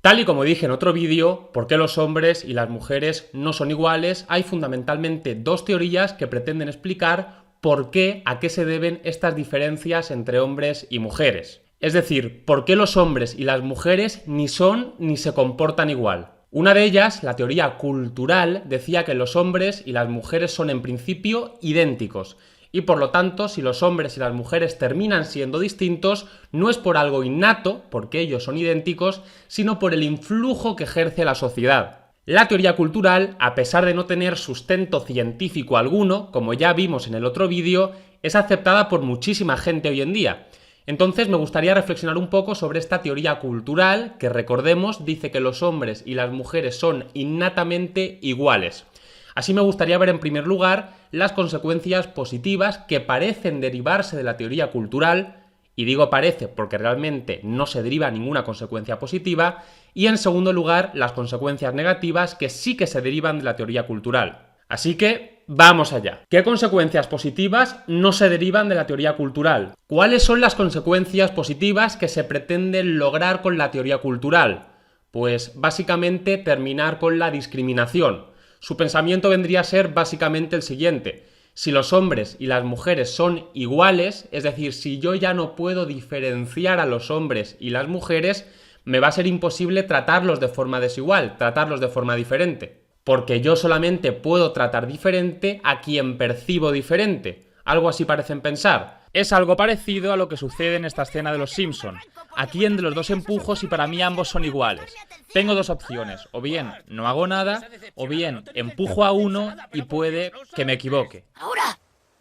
Tal y como dije en otro vídeo, ¿por qué los hombres y las mujeres no son iguales? Hay fundamentalmente dos teorías que pretenden explicar por qué, a qué se deben estas diferencias entre hombres y mujeres. Es decir, por qué los hombres y las mujeres ni son ni se comportan igual. Una de ellas, la teoría cultural, decía que los hombres y las mujeres son en principio idénticos. Y por lo tanto, si los hombres y las mujeres terminan siendo distintos, no es por algo innato, porque ellos son idénticos, sino por el influjo que ejerce la sociedad. La teoría cultural, a pesar de no tener sustento científico alguno, como ya vimos en el otro vídeo, es aceptada por muchísima gente hoy en día. Entonces me gustaría reflexionar un poco sobre esta teoría cultural que, recordemos, dice que los hombres y las mujeres son innatamente iguales. Así me gustaría ver en primer lugar las consecuencias positivas que parecen derivarse de la teoría cultural, y digo parece porque realmente no se deriva ninguna consecuencia positiva, y en segundo lugar las consecuencias negativas que sí que se derivan de la teoría cultural. Así que vamos allá. ¿Qué consecuencias positivas no se derivan de la teoría cultural? ¿Cuáles son las consecuencias positivas que se pretenden lograr con la teoría cultural? Pues básicamente terminar con la discriminación. Su pensamiento vendría a ser básicamente el siguiente: si los hombres y las mujeres son iguales, es decir, si yo ya no puedo diferenciar a los hombres y las mujeres, me va a ser imposible tratarlos de forma desigual, tratarlos de forma diferente. Porque yo solamente puedo tratar diferente a quien percibo diferente. Algo así parecen pensar. Es algo parecido a lo que sucede en esta escena de Los Simpson. ¿A quién de los dos empujo si para mí ambos son iguales? Tengo dos opciones, o bien no hago nada, o bien empujo a uno y puede que me equivoque. Ahora,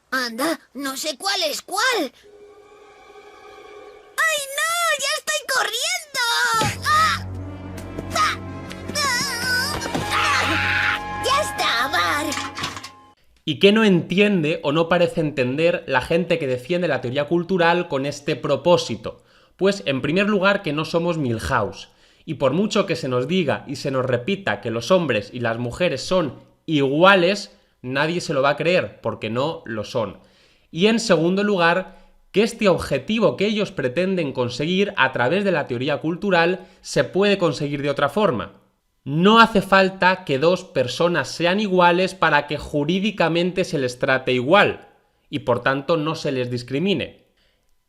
anda, no sé cuál es cuál. ¡Ay, no! ¡Ya estoy corriendo! ¡Ah! ¡Ah! ¡Ah! ¡Ya está, Bart! ¿Y qué no entiende o no parece entender la gente que defiende la teoría cultural con este propósito? Pues, en primer lugar, que no somos Milhouse. Y por mucho que se nos diga y se nos repita que los hombres y las mujeres son iguales, nadie se lo va a creer, porque no lo son. Y en segundo lugar, que este objetivo que ellos pretenden conseguir a través de la teoría cultural se puede conseguir de otra forma. No hace falta que dos personas sean iguales para que jurídicamente se les trate igual y por tanto no se les discrimine.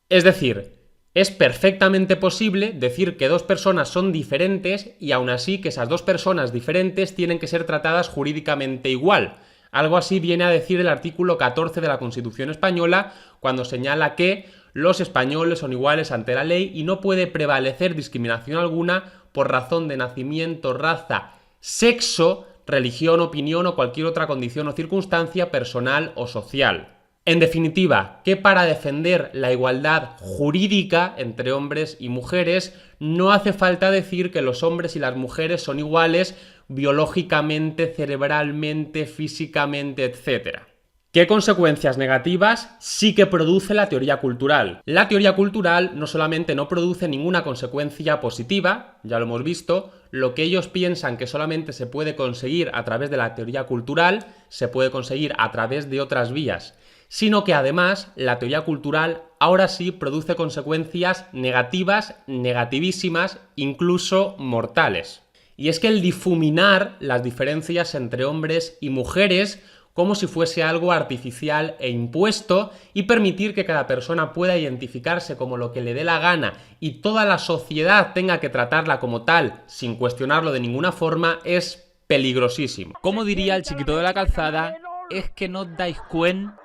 Es decir, es perfectamente posible decir que dos personas son diferentes y aún así que esas dos personas diferentes tienen que ser tratadas jurídicamente igual. Algo así viene a decir el artículo 14 de la Constitución española cuando señala que los españoles son iguales ante la ley y no puede prevalecer discriminación alguna por razón de nacimiento, raza, sexo, religión, opinión o cualquier otra condición o circunstancia personal o social. En definitiva, que para defender la igualdad jurídica entre hombres y mujeres no hace falta decir que los hombres y las mujeres son iguales biológicamente, cerebralmente, físicamente, etc. ¿Qué consecuencias negativas sí que produce la teoría cultural? La teoría cultural no solamente no produce ninguna consecuencia positiva, ya lo hemos visto, lo que ellos piensan que solamente se puede conseguir a través de la teoría cultural, se puede conseguir a través de otras vías, sino que además la teoría cultural ahora sí produce consecuencias negativas, negativísimas, incluso mortales. Y es que el difuminar las diferencias entre hombres y mujeres como si fuese algo artificial e impuesto y permitir que cada persona pueda identificarse como lo que le dé la gana y toda la sociedad tenga que tratarla como tal sin cuestionarlo de ninguna forma es peligrosísimo. Como diría el chiquito de la calzada, es que no os dais cuenta.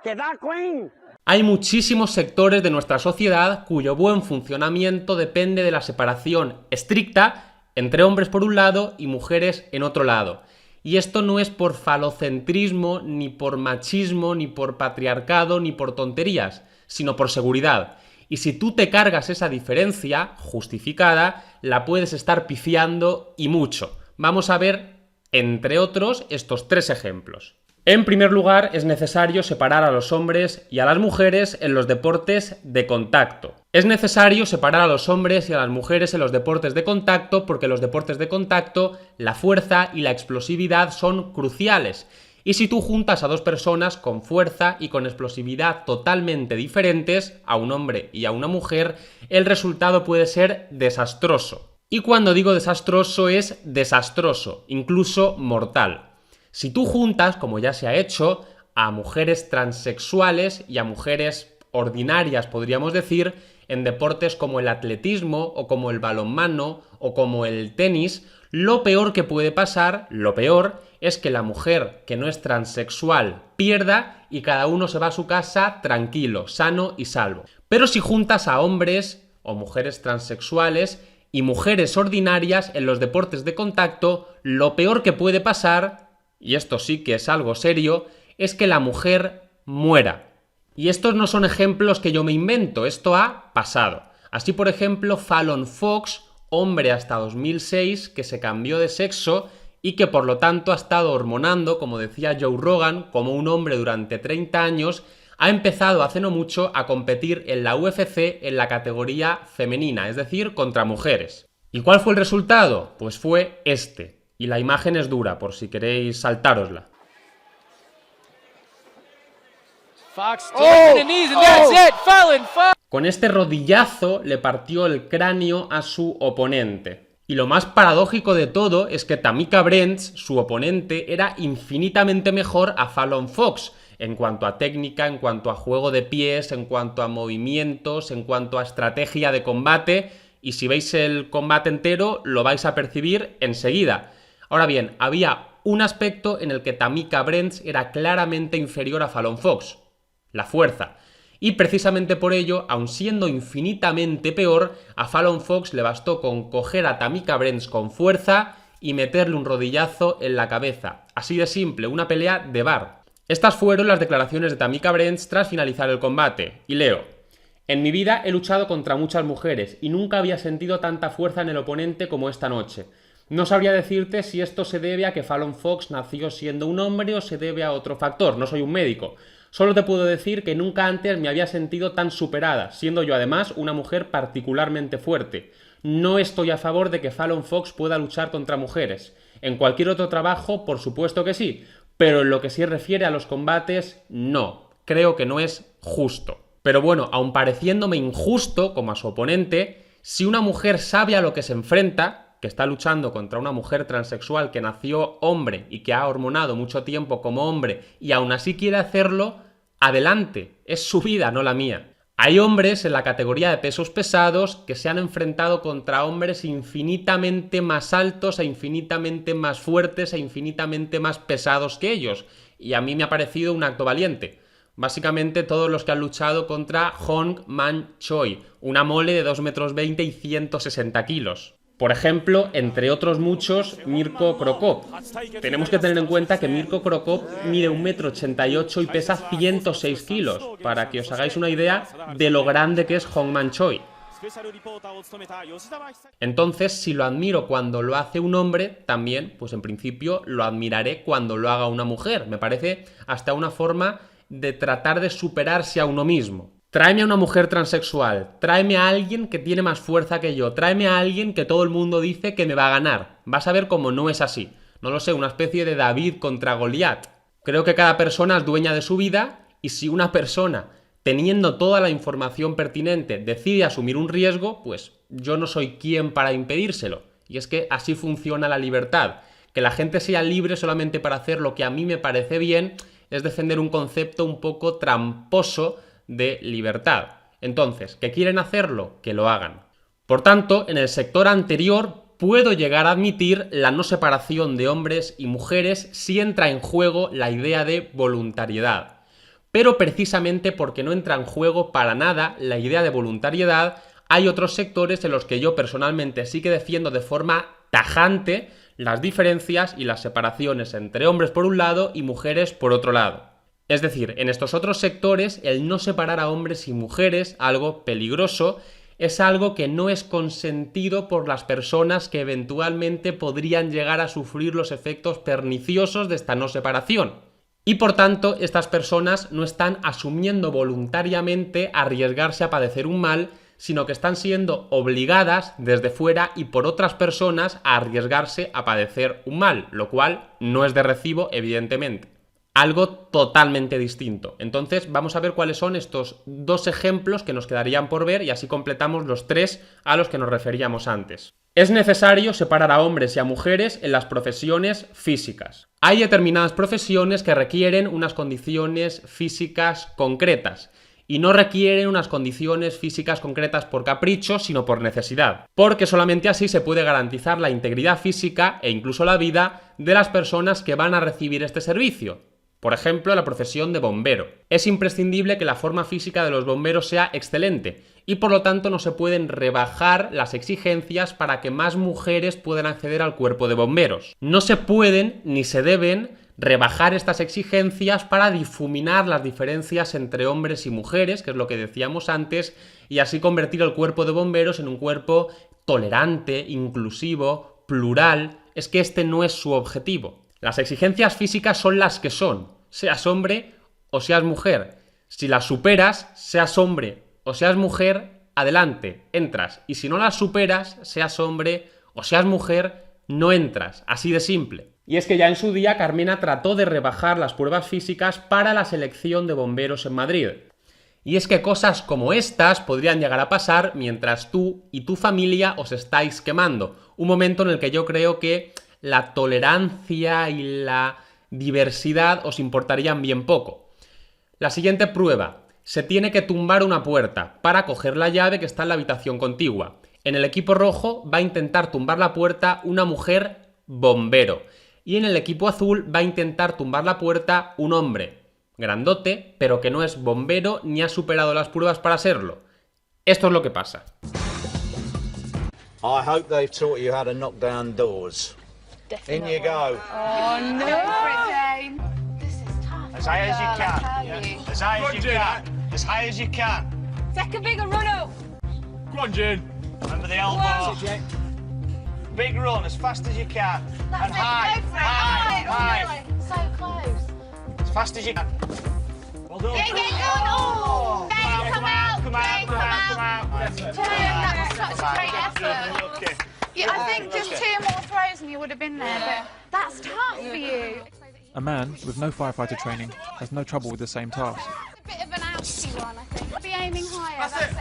Hay muchísimos sectores de nuestra sociedad cuyo buen funcionamiento depende de la separación estricta entre hombres por un lado y mujeres en otro lado. Y esto no es por falocentrismo, ni por machismo, ni por patriarcado, ni por tonterías, sino por seguridad. Y si tú te cargas esa diferencia justificada, la puedes estar pifiando y mucho. Vamos a ver, entre otros, estos tres ejemplos. En primer lugar, es necesario separar a los hombres y a las mujeres en los deportes de contacto. Es necesario separar a los hombres y a las mujeres en los deportes de contacto porque en los deportes de contacto la fuerza y la explosividad son cruciales. Y si tú juntas a dos personas con fuerza y con explosividad totalmente diferentes, a un hombre y a una mujer, el resultado puede ser desastroso. Y cuando digo desastroso es desastroso, incluso mortal. Si tú juntas, como ya se ha hecho, a mujeres transexuales y a mujeres ordinarias, podríamos decir, en deportes como el atletismo o como el balonmano o como el tenis, lo peor que puede pasar, lo peor, es que la mujer que no es transexual pierda y cada uno se va a su casa tranquilo, sano y salvo. Pero si juntas a hombres o mujeres transexuales y mujeres ordinarias en los deportes de contacto, lo peor que puede pasar, y esto sí que es algo serio, es que la mujer muera. Y estos no son ejemplos que yo me invento, esto ha pasado. Así, por ejemplo, Fallon Fox, hombre hasta 2006, que se cambió de sexo y que por lo tanto ha estado hormonando, como decía Joe Rogan, como un hombre durante 30 años, ha empezado hace no mucho a competir en la UFC en la categoría femenina, es decir, contra mujeres. ¿Y cuál fue el resultado? Pues fue este. Y la imagen es dura, por si queréis saltárosla. Fox to the knees and that's it. Fallon Fox. Con este rodillazo le partió el cráneo a su oponente. Y lo más paradójico de todo es que Tamika Brents, su oponente, era infinitamente mejor a Fallon Fox en cuanto a técnica, en cuanto a juego de pies, en cuanto a movimientos, en cuanto a estrategia de combate, y si veis el combate entero lo vais a percibir enseguida. Ahora bien, había un aspecto en el que Tamika Brents era claramente inferior a Fallon Fox: la fuerza. Y precisamente por ello, aun siendo infinitamente peor, a Fallon Fox le bastó con coger a Tamika Brents con fuerza y meterle un rodillazo en la cabeza. Así de simple, una pelea de bar. Estas fueron las declaraciones de Tamika Brents tras finalizar el combate. Y leo: en mi vida he luchado contra muchas mujeres y nunca había sentido tanta fuerza en el oponente como esta noche. No sabría decirte si esto se debe a que Fallon Fox nació siendo un hombre o se debe a otro factor, no soy un médico. Solo te puedo decir que nunca antes me había sentido tan superada, siendo yo además una mujer particularmente fuerte. No estoy a favor de que Fallon Fox pueda luchar contra mujeres. En cualquier otro trabajo, por supuesto que sí, pero en lo que sí refiere a los combates, no. Creo que no es justo. Pero bueno, aun pareciéndome injusto como a su oponente, si una mujer sabe a lo que se enfrenta, que está luchando contra una mujer transexual que nació hombre y que ha hormonado mucho tiempo como hombre y aún así quiere hacerlo, adelante, es su vida, no la mía. Hay hombres en la categoría de pesos pesados que se han enfrentado contra hombres infinitamente más altos e infinitamente más fuertes e infinitamente más pesados que ellos, y a mí me ha parecido un acto valiente. Básicamente todos los que han luchado contra Hong Man Choi, una mole de 2,20 metros y 160 kilos. Por ejemplo, entre otros muchos, Mirko Cro Cop. Tenemos que tener en cuenta que Mirko Cro Cop mide 1,88 m y pesa 106 kilos, para que os hagáis una idea de lo grande que es Hong Man Choi. Entonces, si lo admiro cuando lo hace un hombre, también, pues en principio, lo admiraré cuando lo haga una mujer. Me parece hasta una forma de tratar de superarse a uno mismo. Tráeme a una mujer transexual, tráeme a alguien que tiene más fuerza que yo, tráeme a alguien que todo el mundo dice que me va a ganar. Vas a ver cómo no es así. No lo sé, una especie de David contra Goliat. Creo que cada persona es dueña de su vida y si una persona, teniendo toda la información pertinente, decide asumir un riesgo, pues yo no soy quien para impedírselo. Y es que así funciona la libertad. Que la gente sea libre solamente para hacer lo que a mí me parece bien es defender un concepto un poco tramposo de libertad. Entonces, ¿que quieren hacerlo? Que lo hagan. Por tanto, en el sector anterior puedo llegar a admitir la no separación de hombres y mujeres si entra en juego la idea de voluntariedad. Pero precisamente porque no entra en juego para nada la idea de voluntariedad, hay otros sectores en los que yo personalmente sí que defiendo de forma tajante las diferencias y las separaciones entre hombres por un lado y mujeres por otro lado. Es decir, en estos otros sectores, el no separar a hombres y mujeres, algo peligroso, es algo que no es consentido por las personas que eventualmente podrían llegar a sufrir los efectos perniciosos de esta no separación. Y por tanto, estas personas no están asumiendo voluntariamente arriesgarse a padecer un mal, sino que están siendo obligadas desde fuera y por otras personas a arriesgarse a padecer un mal, lo cual no es de recibo, evidentemente. algo totalmente distinto. Entonces vamos a ver cuáles son estos dos ejemplos que nos quedarían por ver y así completamos los tres a los que nos referíamos antes. Es necesario separar a hombres y a mujeres en las profesiones físicas. Hay determinadas profesiones que requieren unas condiciones físicas concretas y no requieren unas condiciones físicas concretas por capricho, sino por necesidad. Porque solamente así se puede garantizar la integridad física e incluso la vida de las personas que van a recibir este servicio. Por ejemplo, la profesión de bombero. Es imprescindible que la forma física de los bomberos sea excelente y por lo tanto no se pueden rebajar las exigencias para que más mujeres puedan acceder al cuerpo de bomberos. No se pueden ni se deben rebajar estas exigencias para difuminar las diferencias entre hombres y mujeres, que es lo que decíamos antes, y así convertir el cuerpo de bomberos en un cuerpo tolerante, inclusivo, plural. Es que este no es su objetivo. Las exigencias físicas son las que son, seas hombre o seas mujer. Si las superas, seas hombre o seas mujer, adelante, entras. Y si no las superas, seas hombre o seas mujer, no entras. Así de simple. Y es que ya en su día Carmena trató de rebajar las pruebas físicas para la selección de bomberos en Madrid. Y es que cosas como estas podrían llegar a pasar mientras tú y tu familia os estáis quemando. Un momento en el que yo creo que la tolerancia y la diversidad os importarían bien poco. La siguiente prueba. Se tiene que tumbar una puerta para coger la llave que está en la habitación contigua. En el equipo rojo va a intentar tumbar la puerta una mujer bombero. Y en el equipo azul va a intentar tumbar la puerta un hombre grandote, pero que no es bombero ni ha superado las pruebas para serlo. Esto es lo que pasa. I hope they've taught you how to knock down doors. In you go. Oh no! Jane. This is tough. As high as you girl, can. I tell you. As high as you can. As high as you can. Take a bigger run up. Come on, Jane. Remember the elbow. Big run as fast as you can. That's And it, high, go for it. high, Oh, high. really? So close. As fast as you can. Well done. Get going. Oh, Jane, come out. Come out, Jane, come out, come out. Jane, that was such a great effort. Okay. Yeah, I think just 2 more throws and you would have been there, but that's tough for you. A man with no firefighter training has no trouble with the same task. A bit of an ouchy one, I think. Be aiming higher, that's it.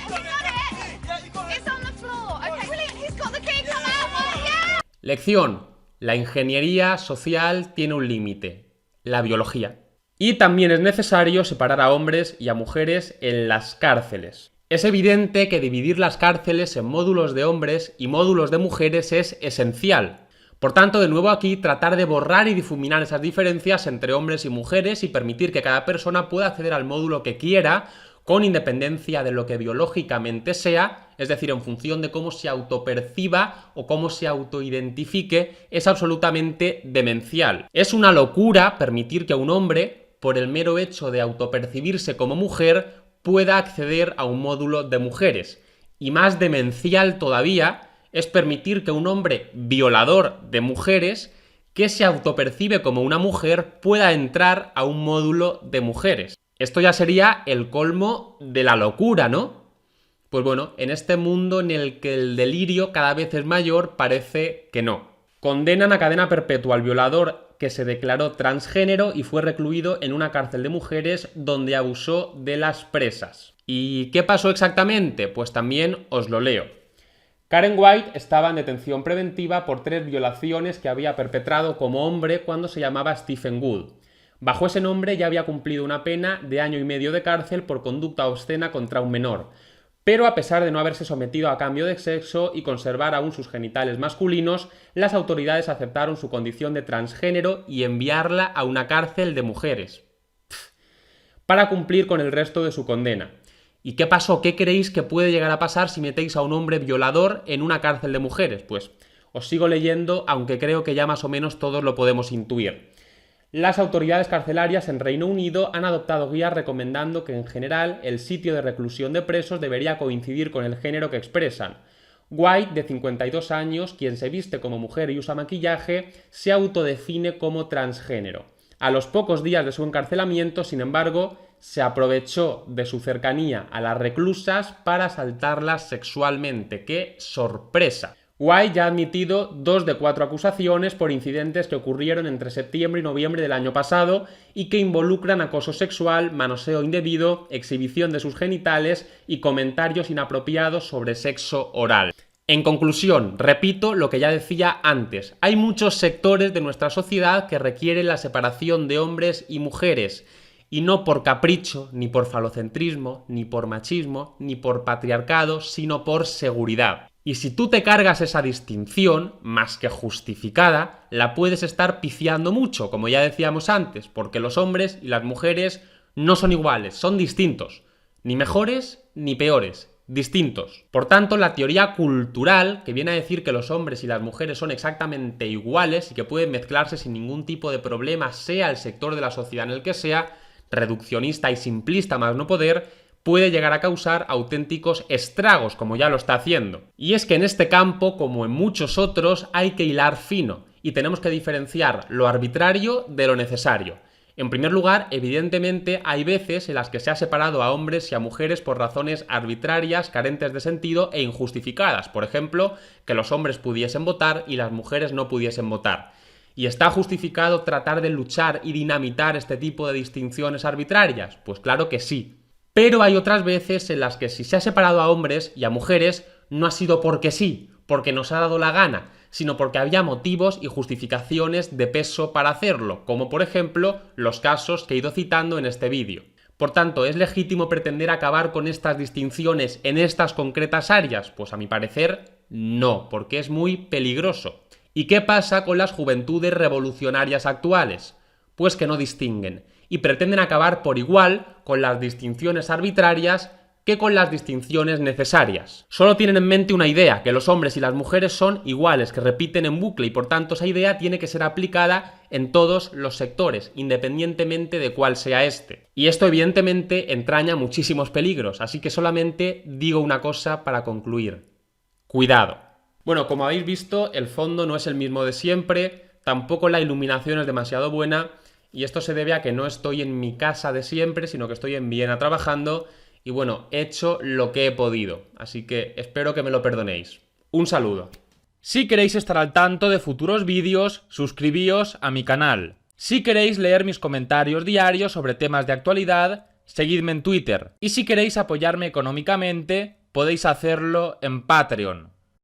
You got it? It's on the floor. Okay, brilliant. He's got the key. Come out. Yeah! Lección. La ingeniería social tiene un límite. La biología. Y también es necesario separar a hombres y a mujeres en las cárceles. Es evidente que dividir las cárceles en módulos de hombres y módulos de mujeres es esencial. Por tanto, de nuevo aquí, tratar de borrar y difuminar esas diferencias entre hombres y mujeres y permitir que cada persona pueda acceder al módulo que quiera con independencia de lo que biológicamente sea, es decir, en función de cómo se autoperciba o cómo se autoidentifique, es absolutamente demencial. Es una locura permitir que un hombre, por el mero hecho de autopercibirse como mujer, pueda acceder a un módulo de mujeres. Y más demencial todavía es permitir que un hombre violador de mujeres que se autopercibe como una mujer pueda entrar a un módulo de mujeres. Esto ya sería el colmo de la locura, ¿no? Pues bueno, en este mundo en el que el delirio cada vez es mayor, parece que no. Condenan a cadena perpetua al violador que se declaró transgénero y fue recluido en una cárcel de mujeres donde abusó de las presas. ¿Y qué pasó exactamente? Pues también os lo leo. Karen White estaba en detención preventiva por 3 violaciones que había perpetrado como hombre cuando se llamaba Stephen Wood. Bajo ese nombre ya había cumplido una pena de 1 año y medio de cárcel por conducta obscena contra un menor. Pero a pesar de no haberse sometido a cambio de sexo y conservar aún sus genitales masculinos, las autoridades aceptaron su condición de transgénero y enviarla a una cárcel de mujeres para cumplir con el resto de su condena. ¿Y qué pasó? ¿Qué creéis que puede llegar a pasar si metéis a un hombre violador en una cárcel de mujeres? Pues os sigo leyendo, aunque creo que ya más o menos todos lo podemos intuir. Las autoridades carcelarias en Reino Unido han adoptado guías recomendando que en general el sitio de reclusión de presos debería coincidir con el género que expresan. White, de 52 años, quien se viste como mujer y usa maquillaje, se autodefine como transgénero. A los pocos días de su encarcelamiento, sin embargo, se aprovechó de su cercanía a las reclusas para asaltarlas sexualmente. ¡Qué sorpresa! White ya ha admitido 2 de 4 acusaciones por incidentes que ocurrieron entre septiembre y noviembre del año pasado y que involucran acoso sexual, manoseo indebido, exhibición de sus genitales y comentarios inapropiados sobre sexo oral. En conclusión, repito lo que ya decía antes, hay muchos sectores de nuestra sociedad que requieren la separación de hombres y mujeres, y no por capricho, ni por falocentrismo, ni por machismo, ni por patriarcado, sino por seguridad. Y si tú te cargas esa distinción, más que justificada, la puedes estar pifiando mucho, como ya decíamos antes, porque los hombres y las mujeres no son iguales, son distintos. Ni mejores ni peores, distintos. Por tanto, la teoría cultural, que viene a decir que los hombres y las mujeres son exactamente iguales y que pueden mezclarse sin ningún tipo de problema, sea el sector de la sociedad en el que sea, reduccionista y simplista más no poder, puede llegar a causar auténticos estragos, como ya lo está haciendo. Y es que en este campo, como en muchos otros, hay que hilar fino, y tenemos que diferenciar lo arbitrario de lo necesario. En primer lugar, evidentemente, hay veces en las que se ha separado a hombres y a mujeres por razones arbitrarias, carentes de sentido e injustificadas. Por ejemplo, que los hombres pudiesen votar y las mujeres no pudiesen votar. ¿Y está justificado tratar de luchar y dinamitar este tipo de distinciones arbitrarias? Pues claro que sí. Pero hay otras veces en las que si se ha separado a hombres y a mujeres no ha sido porque sí, porque nos ha dado la gana, sino porque había motivos y justificaciones de peso para hacerlo, como por ejemplo los casos que he ido citando en este vídeo. Por tanto, ¿es legítimo pretender acabar con estas distinciones en estas concretas áreas? Pues a mi parecer no, porque es muy peligroso. ¿Y qué pasa con las juventudes revolucionarias actuales? Pues que no distinguen y pretenden acabar por igual con las distinciones arbitrarias que con las distinciones necesarias. Solo tienen en mente una idea, que los hombres y las mujeres son iguales, que repiten en bucle y por tanto esa idea tiene que ser aplicada en todos los sectores, independientemente de cuál sea este. Y esto evidentemente entraña muchísimos peligros, así que solamente digo una cosa para concluir. Cuidado. Bueno, como habéis visto, el fondo no es el mismo de siempre, tampoco la iluminación es demasiado buena, y esto se debe a que no estoy en mi casa de siempre, sino que estoy en Viena trabajando y bueno, he hecho lo que he podido. Así que espero que me lo perdonéis. Un saludo. Si queréis estar al tanto de futuros vídeos, suscribíos a mi canal. Si queréis leer mis comentarios diarios sobre temas de actualidad, seguidme en Twitter. Y si queréis apoyarme económicamente, podéis hacerlo en Patreon.